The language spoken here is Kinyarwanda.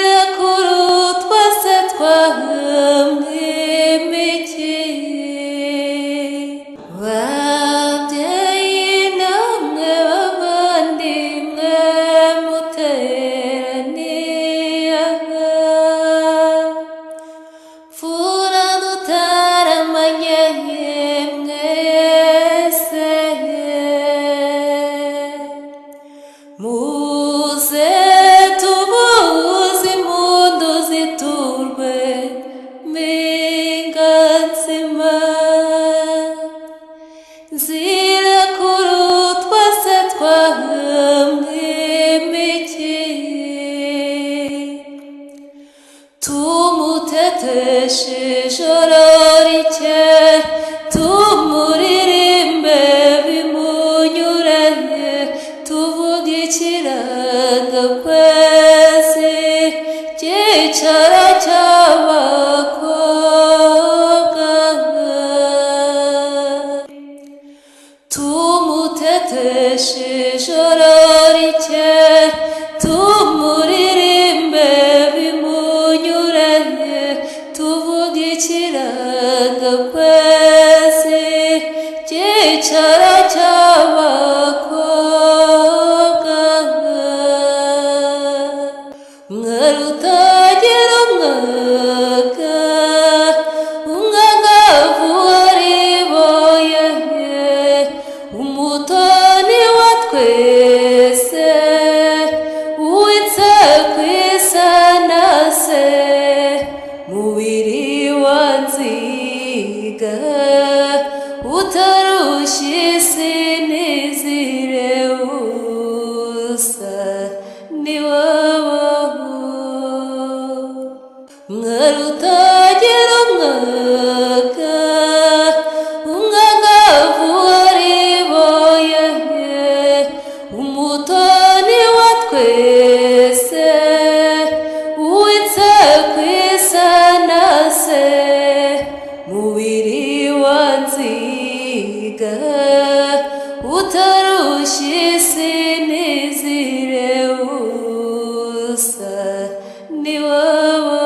zirakurutwa se twahumekeye babyeyi namwe bavandimwe muteraniye aha fura dutaramanye mwese muze tubuze impundu ziturwe mingansima zirakurutwa se twahumekeye tumuteteshe ijoro rike tumuririmbe bimunyuranye tuvuge ikiranga kwezi cyicaro cy'abakobwa tumuteteshe ijoro rike tumuririmbe bimunyuranye tuvuge ikiranga kwezi cyicaro cy'abakobwa mwarutagira umwaka umwangavu wariboye umutoni wa twese uwitse ku isanase mubiri wa nziga utarushye isi nizire usa ni wowe mwarutagira umwaka umwangavu wariboye umutoni wa twese uwitse ku isanase mubiri wa nziga utarushye isi nizire usa ni wowe